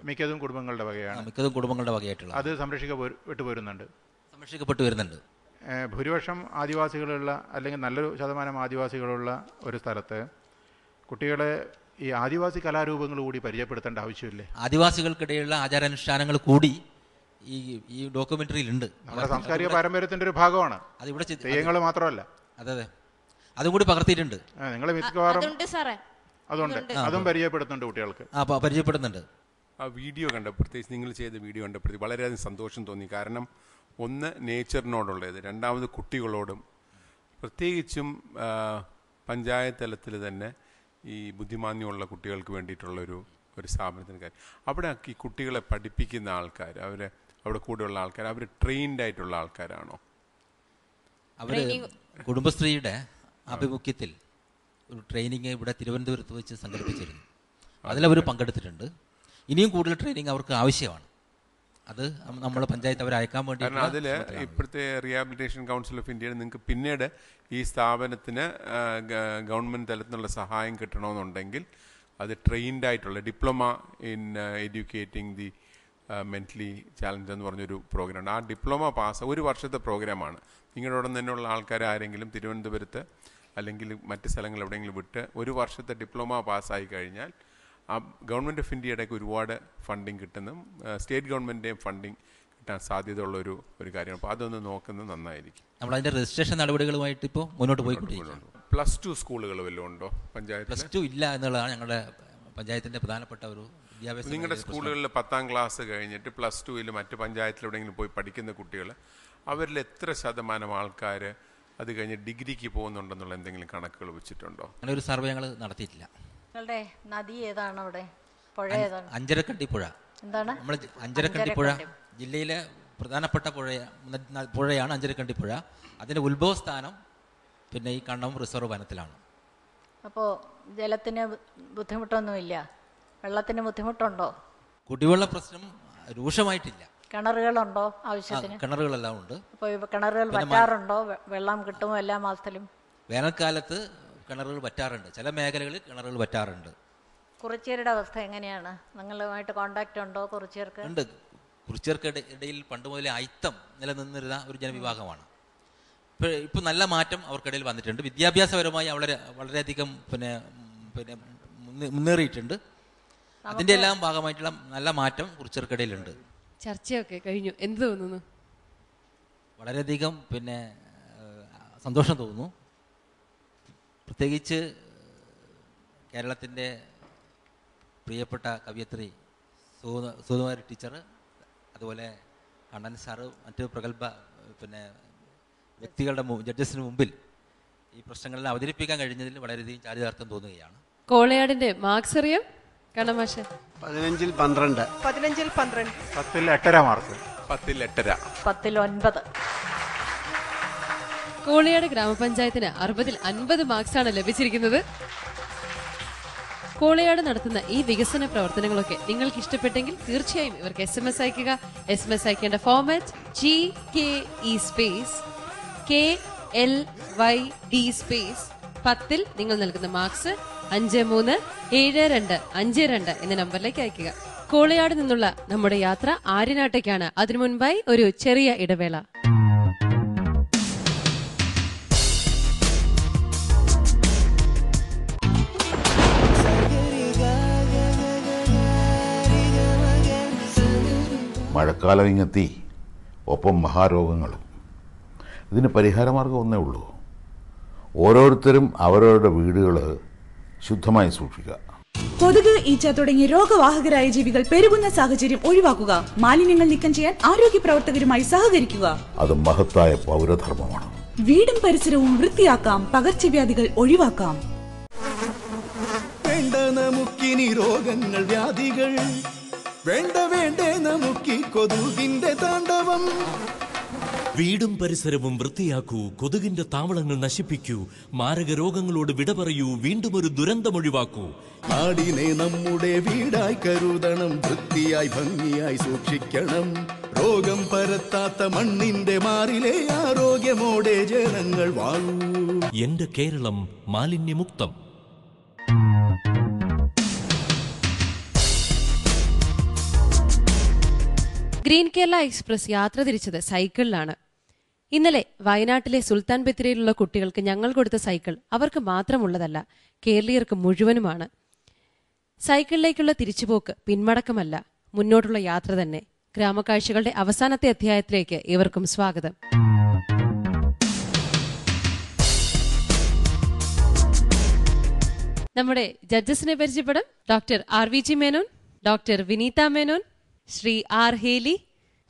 മിക്കതും കുടുംബങ്ങളുടെ വകയാണ്. മിക്കതും കുടുംബങ്ങളുടെ വകയായിട്ടുള്ള അത് സംരക്ഷിക്കപ്പെട്ടു വരുന്നുണ്ട്. ഭൂരിപക്ഷം ആദിവാസികളുള്ള അല്ലെങ്കിൽ നല്ലൊരു ശതമാനം ആദിവാസികളുള്ള ഒരു സ്ഥലത്ത് കുട്ടികളെ ഈ ആദിവാസി കലാരൂപങ്ങൾ കൂടി പരിചയപ്പെടുത്തേണ്ട ആവശ്യമില്ലേ? ആദിവാസികൾക്കിടയിലുള്ള ആചാരാനുഷ്ഠാനങ്ങൾ കൂടി ഈ ഡോക്യുമെന്ററിയിലുണ്ട്. നമ്മുടെ സാംസ്കാരിക പാരമ്പര്യത്തിന്റെ ഒരു ഭാഗമാണ്. അതിവിടെ തെയ്യങ്ങൾ മാത്രമല്ല. അതെ, അതും കൂടി പകർത്തിയിട്ടുണ്ട്. നിങ്ങൾ മിക്കവാറും അതുണ്ട്, അതും പരിചയപ്പെടുത്തുന്നുണ്ട് കുട്ടികൾക്ക്. പരിചയപ്പെടുന്നുണ്ട്. ആ വീഡിയോ പ്രത്യേകിച്ച് നിങ്ങൾ ചെയ്ത വീഡിയോ കണ്ടപ്പോഴത്തേക്ക് വളരെയധികം സന്തോഷം തോന്നി. കാരണം ഒന്ന് നേച്ചറിനോടുള്ളത്, രണ്ടാമത് കുട്ടികളോടും, പ്രത്യേകിച്ചും പഞ്ചായത്ത് തലത്തിൽ തന്നെ ഈ ബുദ്ധിമാന്യമുള്ള കുട്ടികൾക്ക് വേണ്ടിയിട്ടുള്ളൊരു സ്ഥാപനത്തിന് കാര്യം. അവിടെ ഈ കുട്ടികളെ പഠിപ്പിക്കുന്ന ആൾക്കാർ, അവിടെ കൂടെയുള്ള ആൾക്കാർ, അവർ ട്രെയിൻഡ് ആയിട്ടുള്ള ആൾക്കാരാണോ? അവർ കുടുംബശ്രീയുടെ ആഭിമുഖ്യത്തിൽ ഒരു ട്രെയിനിങ് ഇവിടെ തിരുവനന്തപുരത്ത് വെച്ച് സംഘടിപ്പിച്ചിരുന്നു. അതിലവർ പങ്കെടുത്തിട്ടുണ്ട്. ഇനിയും കൂടുതൽ ട്രെയിനിങ് അവർക്ക് ആവശ്യമാണ്. അത് നമ്മുടെ പഞ്ചായത്ത് അവർ അയക്കാൻ വേണ്ടി. കാരണം അതിൽ ഇപ്പോഴത്തെ റീഹാബിലിറ്റേഷൻ കൗൺസിൽ ഓഫ് ഇന്ത്യയിൽ നിങ്ങൾക്ക് പിന്നീട് ഈ സ്ഥാപനത്തിന് ഗവൺമെൻറ് തലത്തിലുള്ള സഹായം കിട്ടണമെന്നുണ്ടെങ്കിൽ അത് ട്രെയിൻഡ് ആയിട്ടുള്ള diploma in educating the mentally challenge എന്ന് പറഞ്ഞൊരു പ്രോഗ്രാമാണ്. ആ ഡിപ്ലോമ പാസ് 1 വർഷത്തെ പ്രോഗ്രാമാണ്. നിങ്ങളോടൊപ്പം തന്നെയുള്ള ആൾക്കാർ ആരെങ്കിലും തിരുവനന്തപുരത്ത് അല്ലെങ്കിൽ മറ്റ് സ്ഥലങ്ങൾ എവിടെയെങ്കിലും വിട്ട് 1 വർഷത്തെ ഡിപ്ലോമ പാസ്സായി കഴിഞ്ഞാൽ ആ ഗവൺമെൻറ് ഓഫ് ഇന്ത്യയുടെയൊക്കെ ഒരുപാട് ഫണ്ടിങ് കിട്ടുന്നതും സ്റ്റേറ്റ് ഗവൺമെൻറ്റിൻ്റെയും ഫണ്ടിങ് കിട്ടാൻ സാധ്യതയുള്ള ഒരു കാര്യമാണ്. അപ്പോൾ അതൊന്ന് നോക്കുന്നത് നന്നായിരിക്കും. നമ്മളതിൻ്റെ രജിസ്ട്രേഷൻ നടപടികളുമായിട്ട് ഇപ്പോൾ മുന്നോട്ട് പോയിക്കൊണ്ടിരിക്കുന്നു. +2 സ്കൂളുകൾ വല്ലതും ഉണ്ടോ പഞ്ചായത്ത്? +2 ഇല്ല എന്നുള്ളതാണ് ഞങ്ങളുടെ പഞ്ചായത്തിൻ്റെ പ്രധാനപ്പെട്ട ഒരു വിദ്യാഭ്യാസം. നിങ്ങളുടെ സ്കൂളുകളിൽ 10ാം ക്ലാസ് കഴിഞ്ഞിട്ട് +2 മറ്റ് പഞ്ചായത്തിലെവിടെയെങ്കിലും പോയി പഠിക്കുന്ന കുട്ടികൾ, അവരിൽ എത്ര ശതമാനം ആൾക്കാർ അത് കഴിഞ്ഞ് ഡിഗ്രിക്ക് പോകുന്നുണ്ടെന്നുള്ള എന്തെങ്കിലും കണക്കുകൾ വെച്ചിട്ടുണ്ടോ? അങ്ങനെ ഒരു സർവേ ഞങ്ങൾ നടത്തിയിട്ടില്ല. നിങ്ങളുടെ നദി ഏതാണ്? അവിടെ പുഴ ഏതാണ്? അഞ്ചരക്കണ്ടി പുഴ. എന്താണ്? നമ്മൾ അഞ്ചരക്കണ്ടി പുഴ ജില്ലയിലെ പ്രധാനപ്പെട്ട പുഴയാണ് അഞ്ചരക്കണ്ടി പുഴ. അതിൻ്റെ ഉത്ഭവസ്ഥാനം പിന്നെ ഈ കണ്ണം റിസർവ് വനത്തിലാണ്. അപ്പോൾ ജലത്തിന് ബുദ്ധിമുട്ടൊന്നുമില്ല? വെള്ളത്തിന് ബുദ്ധിമുട്ടുണ്ടോ? കുടിവെള്ള പ്രശ്നം രൂക്ഷമായിട്ടില്ല. കിണറുകളുണ്ടോ ആവശ്യത്തിന്? കിണറുകളെല്ലാം ഉണ്ട്. അപ്പോൾ കിണറുകൾ വറ്റാറുണ്ടോ? വെള്ളം കിട്ടുമോ എല്ലാ മാസത്തിലും? വേനൽക്കാലത്ത് കിണറുകൾ വറ്റാറുണ്ട്. ചില മേഖലകളിൽ കിണറുകൾ വറ്റാറുണ്ട്. കുറിച്യരുടെ അവസ്ഥ എങ്ങനെയാണ്? നിങ്ങളുമായിട്ട് കോണ്ടാക്ട് ഉണ്ടോ കുറിച്യർക്ക്? ഉണ്ട്. കുറിച്യർക്കിടയിൽ പണ്ട് മുതലേ അയിത്തം നിലനിന്നിരുന്ന ഒരു ജനവിഭാഗമാണ്. ഇപ്പം നല്ല മാറ്റം അവർക്കിടയിൽ വന്നിട്ടുണ്ട്. വിദ്യാഭ്യാസപരമായി വളരെയധികം പിന്നെ മുന്നേറിയിട്ടുണ്ട്. അതിൻ്റെ എല്ലാം ഭാഗമായിട്ടുള്ള നല്ല മാറ്റം കുറിച്യർക്കിടയിലുണ്ട്. ചർച്ചയൊക്കെ കഴിഞ്ഞു. എന്ത് തോന്നുന്നു? വളരെയധികം സന്തോഷം തോന്നുന്നു. പ്രത്യേകിച്ച് കേരളത്തിൻ്റെ പ്രിയപ്പെട്ട കവയിത്രി സുകുമാരി ടീച്ചർ, അതുപോലെ കണ്ണൻ സാറ്, മറ്റ് പ്രഗത്ഭ വ്യക്തികളുടെ ജഡ്ജസിന് മുമ്പിൽ ഈ പ്രശ്നങ്ങളിൽ അവതരിപ്പിക്കാൻ കഴിഞ്ഞതിൽ വളരെയധികം ചാരിതാർത്ഥ്യം തോന്നുകയാണ്. കോളയാടിന്റെ മാർക്സ് അറിയാം കണ്ണമാഷ്? 15ൽ 12. 15ൽ 12. 10ൽ 8.5 മാർക്ക്. 10ൽ 8.5. 10ൽ 9. കോളയാട് ഗ്രാമപഞ്ചായത്തിന് 60ൽ 50 മാർക്സാണ് ലഭിച്ചിരിക്കുന്നത്. കോളയാട് നടത്തുന്ന ഈ വികസന പ്രവർത്തനങ്ങളൊക്കെ നിങ്ങൾക്ക് ഇഷ്ടപ്പെട്ടെങ്കിൽ തീർച്ചയായും ഇവർക്ക് SMS അയക്കുക. SMS അയക്കേണ്ട format GKE space KLYD space 10ൽ നിങ്ങൾ നൽകുന്ന മാർക്സ് 537252 എന്ന നമ്പറിലേക്ക് അയക്കുക. കോളയാട് നിന്നുള്ള നമ്മുടെ യാത്ര ആര്യനാട്ടേക്കാണ്. അതിനു മുൻപായി ഒരു ചെറിയ ഇടവേള. മഴക്കാലം ഇങ്ങെത്തി, ഒപ്പം മഹാരോഗങ്ങളും. ഇതിന് പരിഹാരമാർഗം ഒന്നേ ഉള്ളൂ. ഓരോരുത്തരും അവരവരുടെ വീടുകൾ ശുദ്ധമായി സൂക്ഷിക്കുക. കൊതുക്, ഈച്ച തുടങ്ങിയ രോഗവാഹകരായ ജീവികൾ പെരുകുന്ന സാഹചര്യം ഒഴിവാക്കുക. മാലിന്യങ്ങൾ നീക്കം ചെയ്യാൻ ആരോഗ്യ പ്രവർത്തകരുമായി സഹകരിക്കുക. അത് മഹത്തായ പൗരധർമ്മമാണ്. വീടും പരിസരവും വൃത്തിയാക്കാം, പകർച്ചവ്യാധികൾ ഒഴിവാക്കാം. വേണ്ട നമുക്കിനി രോഗങ്ങൾ, വ്യാധികൾ വേണ്ട, വേണ്ടേ നമുക്കി കൊതുകിന്റെ താണ്ഡവം. വീടും പരിസരവും വൃത്തിയാക്കൂ, കൊതുകിന്റെ താവളങ്ങൾ നശിപ്പിക്കൂ, മാരക രോഗങ്ങളോട് വിട പറയൂ, വീണ്ടും ഒരു ദുരന്തമൊഴിവാക്കൂ. നാടിനെ നമ്മുടെ വീടായി കരുതണം, വൃത്തിയായി ഭംഗിയായി സൂക്ഷിക്കണം. രോഗം പരത്താത്ത മണ്ണിന്റെ മാറിലെ ആരോഗ്യമോടെ ജനങ്ങൾ വാഴൂ. എന്റെ കേരളം ഗ്രീൻ കേരള എക്സ്പ്രസ് യാത്ര തിരിച്ചത് സൈക്കിളിലാണ്. ഇന്നലെ വയനാട്ടിലെ സുൽത്താൻ ബത്തേരിയിലുള്ള കുട്ടികൾക്ക് ഞങ്ങൾ കൊടുത്ത സൈക്കിൾ അവർക്ക് മാത്രമുള്ളതല്ല, കേരളീയർക്ക് മുഴുവനുമാണ്. സൈക്കിളിലേക്കുള്ള തിരിച്ചുപോക്ക് പിന്മടക്കമല്ല, മുന്നോട്ടുള്ള യാത്ര തന്നെ. ഗ്രാമക്കാഴ്ചകളുടെ അവസാനത്തെ അധ്യായത്തിലേക്ക് ഏവർക്കും സ്വാഗതം. നമ്മുടെ ജഡ്ജസിനെ പരിചയപ്പെടാം. Doctor RVG Menon, doctor Vineetha Menon, Shri R Hely,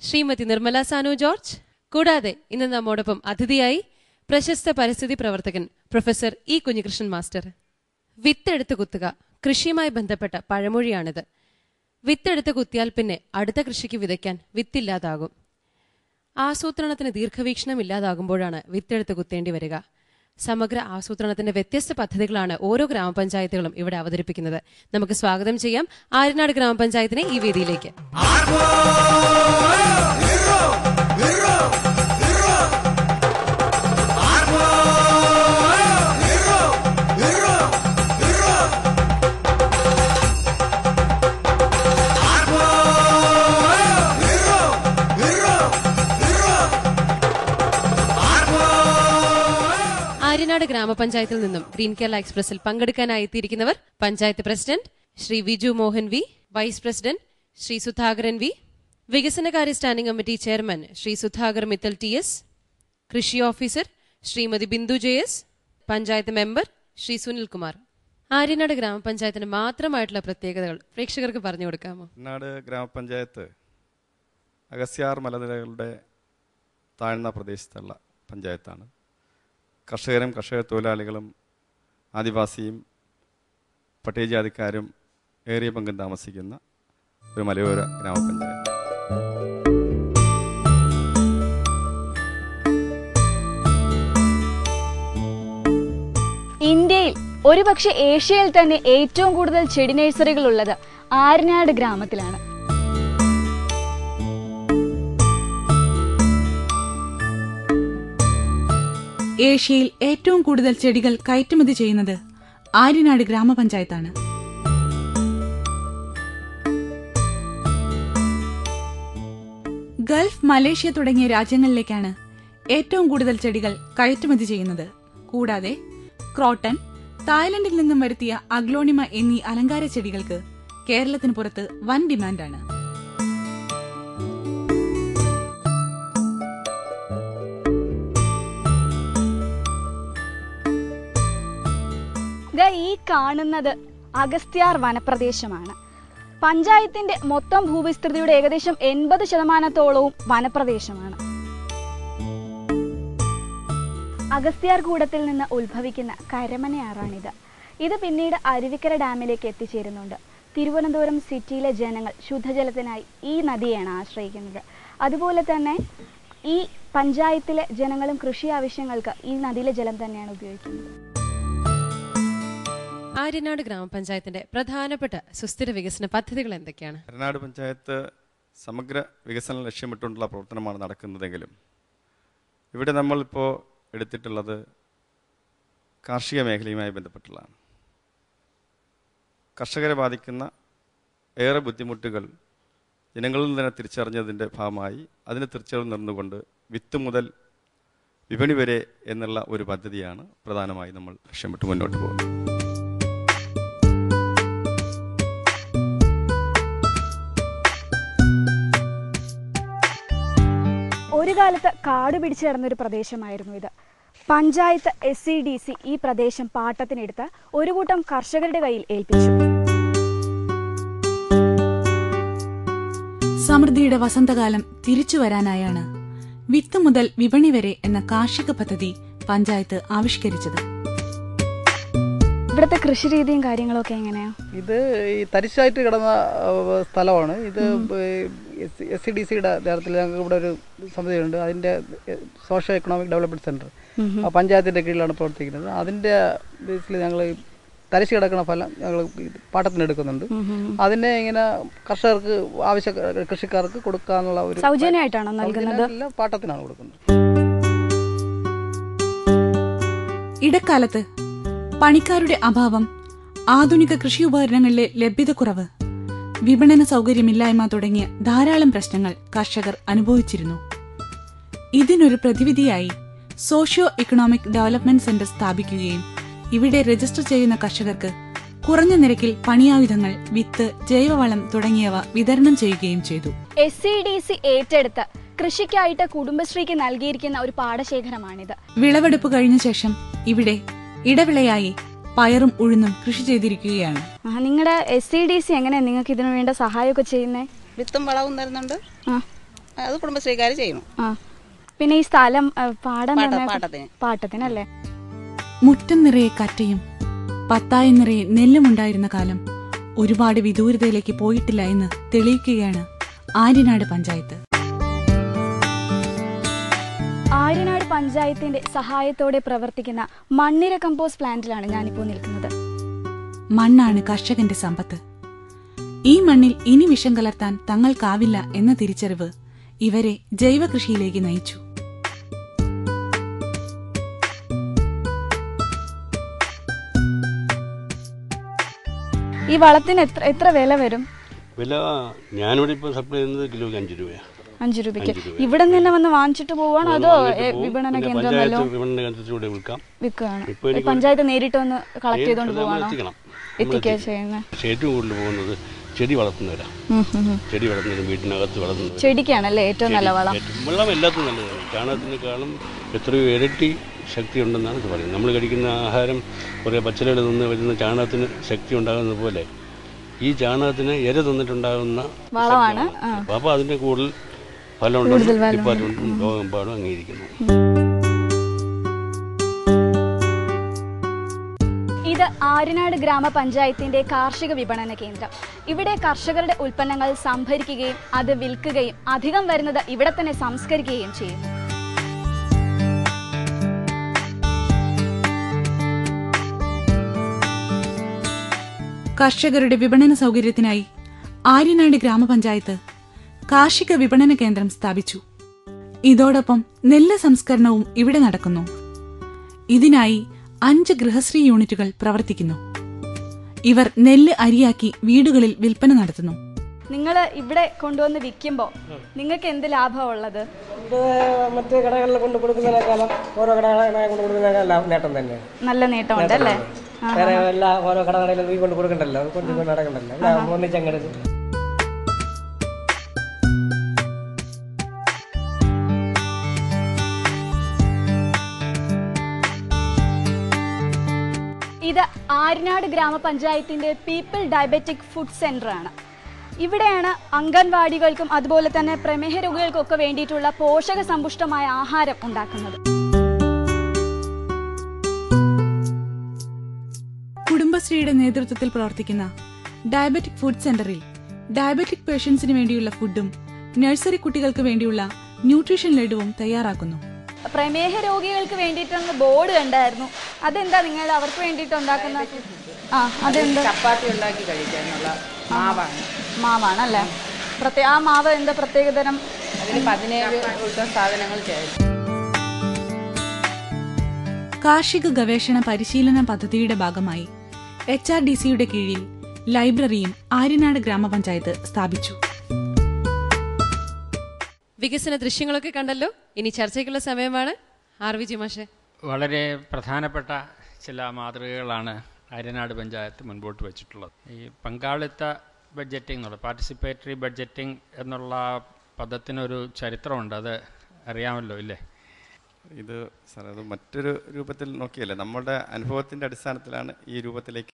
Shrimati Nirmala Sanu George. കൂടാതെ ഇന്ന് നമ്മോടൊപ്പം അതിഥിയായി പ്രശസ്ത പരിസ്ഥിതി പ്രവർത്തകൻ പ്രൊഫസർ E കുഞ്ഞികൃഷ്ണൻ മാസ്റ്റർ. വിത്തെടുത്ത് കുത്തുക, കൃഷിയുമായി ബന്ധപ്പെട്ട പഴമൊഴിയാണിത്. വിത്തെടുത്ത് കുത്തിയാൽ പിന്നെ അടുത്ത കൃഷിക്ക് വിതയ്ക്കാൻ വിത്തില്ലാതാകും. ആസൂത്രണത്തിന് ദീർഘവീക്ഷണം ഇല്ലാതാകുമ്പോഴാണ് വിത്തെടുത്ത് കുത്തേണ്ടി വരിക. സമഗ്ര ആസൂത്രണത്തിന്റെ വ്യത്യസ്ത പദ്ധതികളാണ് ഓരോ ഗ്രാമപഞ്ചായത്തുകളും ഇവിടെ അവതരിപ്പിക്കുന്നത്. നമുക്ക് സ്വാഗതം ചെയ്യാം ആര്യനാട് ഗ്രാമപഞ്ചായത്തിനെ ഈ വേദിയിലേക്ക്. ആര്യനാട് ഗ്രാമപഞ്ചായത്തിൽ നിന്നും ഗ്രീൻ കേരള എക്സ്പ്രസിൽ പങ്കെടുക്കാനായി എത്തിയിരിക്കുന്നവർ പഞ്ചായത്ത് പ്രസിഡന്റ് ശ്രീ വിജു മോഹൻ വി, വൈസ് പ്രസിഡന്റ് ശ്രീ സുധാകരൻ വി, വികസനകാര്യ standing committee chairman Shri Sudhakar Mittal TS, കൃഷി officer Shrimati Bindu JS, panchayat member Shri Sunil Kumar. Aryanad ഗ്രാമപഞ്ചായത്തിന് മാത്രമായിട്ടുള്ള പ്രത്യേകതകൾ പ്രേക്ഷകർക്ക് പറഞ്ഞു കൊടുക്കാമോ? ആര്യനാട് ഗ്രാമപഞ്ചായത്ത് അഗസ്യാർ മലനിരകളുടെ താഴ്ന്ന പ്രദേശത്തുള്ള പഞ്ചായത്താണ്. കർഷകരും കർഷക തൊഴിലാളികളും ആദിവാസിയും പട്ടികജാതിക്കാരും ഏറിയ പങ്കും താമസിക്കുന്ന ഒരു മലയോര ഗ്രാമപഞ്ചായത്ത്. ഇന്ത്യയിൽ ഒരുപക്ഷെ ഏഷ്യയിൽ തന്നെ ഏറ്റവും കൂടുതൽ ചെടി നഴ്സറികൾ ഉള്ളത് ആര്യനാട് ഗ്രാമത്തിലാണ്. ഏഷ്യയിൽ ഏറ്റവും കൂടുതൽ ചെടികൾ കയറ്റുമതി ചെയ്യുന്നത് ആര്യനാട് ഗ്രാമപഞ്ചായത്താണ്. ഗൾഫ്, മലേഷ്യ തുടങ്ങിയ രാജ്യങ്ങളിലേക്കാണ് ഏറ്റവും കൂടുതൽ ചെടികൾ കയറ്റുമതി ചെയ്യുന്നത്. കൂടാതെ ക്രോട്ടൺ, തായ്ലൻഡിൽ നിന്നും വരുത്തിയ അഗ്ലോണിമ എന്നീ അലങ്കാര ചെടികൾക്ക് കേരളത്തിന് പുറത്ത് വൻ ഡിമാൻഡാണ്. ഈ കാണുന്നത് അഗസ്ത്യാർ വനപ്രദേശമാണ്. പഞ്ചായത്തിന്റെ മൊത്തം ഭൂവിസ്തൃതിയുടെ ഏകദേശം 80% വനപ്രദേശമാണ്. അഗസ്ത്യാർ കൂടത്തിൽ നിന്ന് ഉത്ഭവിക്കുന്ന കരമനയാറാണിത്. ഇത് പിന്നീട് അരുവിക്കര ഡാമിലേക്ക് എത്തിച്ചേരുന്നുണ്ട്. തിരുവനന്തപുരം സിറ്റിയിലെ ജനങ്ങൾ ശുദ്ധജലത്തിനായി ഈ നദിയാണ് ആശ്രയിക്കുന്നത്. അതുപോലെ തന്നെ ഈ പഞ്ചായത്തിലെ ജനങ്ങളും കൃഷി ആവശ്യങ്ങൾക്ക് ഈ നദിയിലെ ജലം തന്നെയാണ് ഉപയോഗിക്കുന്നത്. ആര്യനാട് ഗ്രാമപഞ്ചായത്തിന്റെ പ്രധാനപ്പെട്ട സുസ്ഥിര വികസന പദ്ധതികൾ എന്തൊക്കെയാണ്? ആര്യനാട് പഞ്ചായത്ത് സമഗ്ര വികസനം ലക്ഷ്യമിട്ടുള്ള പ്രവർത്തനമാണ് നടക്കുന്നതെങ്കിലും ഇവിടെ നമ്മളിപ്പോൾ എടുത്തിട്ടുള്ളത് കാർഷിക മേഖലയുമായി ബന്ധപ്പെട്ടുള്ളതാണ്. കർഷകരെ ബാധിക്കുന്ന ഏറെ ബുദ്ധിമുട്ടുകൾ ജനങ്ങളിൽ നിന്ന് തന്നെ തിരിച്ചറിഞ്ഞതിൻ്റെ ഭാഗമായി അതിന് തിരിച്ചറിവ് നിന്നുകൊണ്ട് വിത്ത് മുതൽ വിപണി വരെ എന്നുള്ള ഒരു പദ്ധതിയാണ് പ്രധാനമായി നമ്മൾ ലക്ഷ്യമിട്ട് മുന്നോട്ട് പോകുന്നത്. ഒരു കാലത്ത് കാട് പിടിച്ചു കിടന്നൊരു പ്രദേശമായിരുന്നു ഇത്. പഞ്ചായത്ത് SCDC ഈ പ്രദേശം പാട്ടത്തിനെടുത്ത് ഒരു കൂട്ടം കർഷകരുടെ കയ്യിൽ ഏൽപ്പിച്ചു. സമൃദ്ധിയുടെ വസന്തകാലം തിരിച്ചു വരാനായാണ് വിത്ത് മുതൽ വിപണി വരെ എന്ന കാർഷിക പദ്ധതി പഞ്ചായത്ത് ആവിഷ്കരിച്ചത്. ഇവിടുത്തെ കൃഷിരീതിയും കാര്യങ്ങളൊക്കെ എങ്ങനെയാ? ഇത് ഈ തരിശായിട്ട് കിടന്ന സ്ഥലമാണ്. ഇത് SCDCയുടെ നേതൃത്വത്തിൽ ഞങ്ങൾക്ക് ഇവിടെ ഒരു സമിതിയുണ്ട്. അതിൻ്റെ സോഷ്യോ എക്കണോമിക് ഡെവലപ്മെൻറ്റ് സെൻറ്റർ പഞ്ചായത്തിൻ്റെ കീഴിലാണ് പ്രവർത്തിക്കുന്നത്. അതിൻ്റെ ബേസിൽ ഞങ്ങൾ തരിശ് കിടക്കുന്ന ഫലം ഞങ്ങൾ പാട്ടത്തിനെടുക്കുന്നുണ്ട്. അതിനെ ഇങ്ങനെ കർഷകർക്ക് കൃഷിക്കാർക്ക് കൊടുക്കാനുള്ള ഒരു സൗജന്യമായിട്ടാണോ നൽകുന്നത്? പാട്ടത്തിനാണ് കൊടുക്കുന്നത്. ഇടക്കാലത്ത് പണിക്കാരുടെ അഭാവം, ആധുനിക കൃഷി ഉപകരണങ്ങളിലെ ലഭ്യതക്കുറവ്, വിപണന സൗകര്യമില്ലായ്മ തുടങ്ങിയ ധാരാളം പ്രശ്നങ്ങൾ കർഷകർ അനുഭവിച്ചിരുന്നു. ഇതിനൊരു പ്രതിവിധിയായി സോഷ്യോ ഇക്കണോമിക് ഡെവലപ്മെന്റ് സെന്റർ സ്ഥാപിക്കുകയും ഇവിടെ രജിസ്റ്റർ ചെയ്യുന്ന കർഷകർക്ക് കുറഞ്ഞ നിരക്കിൽ പണിയായുധങ്ങൾ, വിത്ത്, ജൈവവളം തുടങ്ങിയവ വിതരണം ചെയ്യുകയും ചെയ്തു. SCDC ഏറ്റെടുത്ത് കൃഷിക്കായിട്ട് കുടുംബശ്രീക്ക് നൽകിയിരിക്കുന്ന ഒരു പാടശേഖരമാണിത്. വിളവെടുപ്പ് കഴിഞ്ഞ ശേഷം ഇവിടെ ഇടവിളയായി പയറും ഉഴുന്നും കൃഷി ചെയ്തിരിക്കുകയാണ്. നിങ്ങളുടെ SCDC എങ്ങനെയാ നിങ്ങൾക്ക് ഇതിനു വേണ്ട സഹായമൊക്കെ ചെയ്യുന്നേ? വിത്തും വളവും തരുന്നുണ്ട്, അത് കുടുംബശ്രീക്കാർ ചെയ്യുന്നു. പിന്നെ ഈ സ്ഥലം പാട്ടത്തിനല്ലേ? മുറ്റം നിറയെ കറ്റയും പത്തായം നിറയെ നെല്ലുമുണ്ടായിരുന്ന കാലം ഒരുപാട് വിദൂരതയിലേക്ക് പോയിട്ടില്ല എന്ന് തെളിയിക്കുകയാണ് ആര്യനാട് പഞ്ചായത്ത്. ആര്യനാട് പഞ്ചായത്തിന്റെ സഹായത്തോടെ പ്രവർത്തിക്കുന്ന മണ്ണിര കമ്പോസ്റ്റ് പ്ലാന്റിലാണ് ഞാനിപ്പോൾ നിൽക്കുന്നത്. മണ്ണാണ് കർഷകന്റെ സമ്പത്ത്. ഈ മണ്ണിൽ ഇനി വിഷം കലർത്താൻ തങ്ങൾക്കാവില്ല എന്ന തിരിച്ചറിവ് ഇവരെ ജൈവ കൃഷിയിലേക്ക് നയിച്ചു. ഈ വളത്തിന് എത്ര വില വരും? വില ഞാനിവിടെ ഇപ്പോൾ സപ്ലൈ ചെയ്യുന്നത് കിലോയ്ക്ക് 5 രൂപയാണ്. 5 രൂപയ്ക്ക് ഇവിടെ നിന്ന് വന്ന് വാങ്ങിച്ചിട്ട് പോവാണോ അതോ വിപണന കേന്ദ്രത്തിലൂടെ വിൽക്കുകയാണ്? പഞ്ചായത്ത് നേരിട്ട് വന്ന് കളക്ട് ചെയ്തോണ്ട് പോവാണോ? എത്തിക്കുക ചെയ്യുന്നത്. ഏറ്റവും കൂടുതൽ പോകുന്നത് ചെടി വളർത്തുന്നവരാണ്. ചെടി വളർത്തുന്നവരും വീട്ടിനകത്ത് വളർത്തുന്നവരും. ചെടിക്കാണല്ലേ ഏറ്റവും നല്ല വളം? വെള്ളം എല്ലാത്തും നല്ലതാണ്. ചാണകത്തിനേക്കാളും എത്രയോ ഇരട്ടി ശക്തി ഉണ്ടെന്നാണ് ഇത് പറയുന്നത്. നമ്മൾ കഴിക്കുന്ന ആഹാരം കുറേ പച്ചിലകൾ നിന്ന് വരുന്ന ചാണകത്തിന് ശക്തി ഉണ്ടാകുന്നത് പോലെ ഈ ചാണകത്തിന് ഇര തിന്നിട്ടുണ്ടാകുന്ന വളമാണ്. അപ്പോൾ അതിൻ്റെ കൂടുതൽ ഫലമുണ്ടെന്ന് ഡിപ്പാർട്ട്മെന്റും ലോകമെമ്പാടും അംഗീകരിക്കുന്നു. ഇത് ആര്യനാട് ഗ്രാമപഞ്ചായത്തിന്റെ കാർഷിക വിപണന കേന്ദ്രം. ഇവിടെ കർഷകരുടെ ഉൽപ്പന്നങ്ങൾ സംഭരിക്കുകയും അത് വിൽക്കുകയും അധികം വരുന്നത് ഇവിടെ തന്നെ സംസ്കരിക്കുകയും ചെയ്യുന്നു. കർഷകരുടെ വിപണന സൗകര്യത്തിനായി ആര്യനാട് ഗ്രാമപഞ്ചായത്ത് കാർഷിക വിപണന കേന്ദ്രം സ്ഥാപിച്ചു. ഇതോടൊപ്പം നെല്ല് സംസ്കരണവും ഇവിടെ നടക്കുന്നു. ഇതിനായി 5 ഗൃഹശ്രീ യൂണിറ്റുകൾ പ്രവർത്തിക്കുന്നു. ഇവർ നെല്ല് അരിയാക്കി വീടുകളിൽ വിൽപ്പന നടത്തുന്നു. നിങ്ങൾ ഇവിടെ കൊണ്ടുവന്ന് വിൽക്കുമ്പോൾ നിങ്ങൾക്ക് എന്ത് ലാഭമാണ് ഉള്ളത്? മറ്റു കടകളിൽ കൊണ്ട് കൊടുക്കുന്നതിനേക്കാളും ഓരോ കടകളെ കൊണ്ട് കൊടുക്കുന്നതിനേക്കാളും നേട്ടം തന്നെ. നല്ല നേട്ടമുണ്ട് അല്ലേ? വേറെ എല്ലാ ഓരോ കടകളിലും നീ കൊണ്ട് കൊടുക്കണ്ടല്ലോ, കൊണ്ട് നടക്കണ്ടല്ലോ, ഒന്നിച്ചങ്ങെടുക്കും. ഇത് ആര്യനാട് ഗ്രാമപഞ്ചായത്തിന്റെ പീപ്പിൾ ഡയബറ്റിക് ഫുഡ് സെന്റർ ആണ്. ഇവിടെയാണ് അംഗൻവാടികൾക്കും അതുപോലെ തന്നെ പ്രമേഹ രോഗികൾക്കൊക്കെ വേണ്ടിയിട്ടുള്ള പോഷക സമ്പുഷ്ടമായ ആഹാരം ഉണ്ടാക്കുന്നത്. കുടുംബശ്രീയുടെ നേതൃത്വത്തിൽ പ്രവർത്തിക്കുന്ന ഡയബറ്റിക് ഫുഡ് സെന്ററിൽ ഡയബറ്റിക് പേഷ്യൻസിന് വേണ്ടിയുള്ള ഫുഡും നഴ്സറി കുട്ടികൾക്ക് വേണ്ടിയുള്ള ന്യൂട്രീഷൻ ലഡുവും തയ്യാറാക്കുന്നു. പ്രമേഹ രോഗികൾക്ക് വേണ്ടിയിട്ടുള്ള ബോർഡ് കണ്ടായിരുന്നു. അതെന്താ നിങ്ങൾ അവർക്ക് വേണ്ടിയിട്ട് ഉണ്ടാക്കുന്ന? അതെന്താ? ചപ്പാത്തി ഉണ്ടാക്കി കഴിക്കാനുള്ള മാവാണല്ലേ? ആ മാവ് എന്താ പ്രത്യേകതരം? അതിൽ 17 സാധനങ്ങൾ ചേർക്കും. കാർഷിക ഗവേഷണ പരിശീലന പദ്ധതിയുടെ ഭാഗമായി HRDCയുടെ കീഴിൽ ലൈബ്രറിയും ആര്യനാട് ഗ്രാമപഞ്ചായത്ത് സ്ഥാപിച്ചു. വികസന ദൃശ്യങ്ങളൊക്കെ കണ്ടല്ലോ. ഇനി ചർച്ചയ്ക്കുള്ള സമയമാണ്. RVG മാഷെ, വളരെ പ്രധാനപ്പെട്ട ചില മാതൃകകളാണ് ആര്യനാട് പഞ്ചായത്ത് മുൻപോട്ട് വെച്ചിട്ടുള്ളത്. ഈ പങ്കാളിത്ത ബഡ്ജറ്റിംഗ് എന്നുള്ള പാർട്ടിസിപ്പേറ്ററി ബഡ്ജറ്റിംഗ് എന്നുള്ള പദത്തിനൊരു ചരിത്രമുണ്ട്. അത് അറിയാമല്ലോ ഇല്ലേ? ഇത് സാർ അത് മറ്റൊരു രൂപത്തിൽ നോക്കിയല്ലേ, നമ്മുടെ അനുഭവത്തിൻ്റെ അടിസ്ഥാനത്തിലാണ് ഈ രൂപത്തിലേക്ക്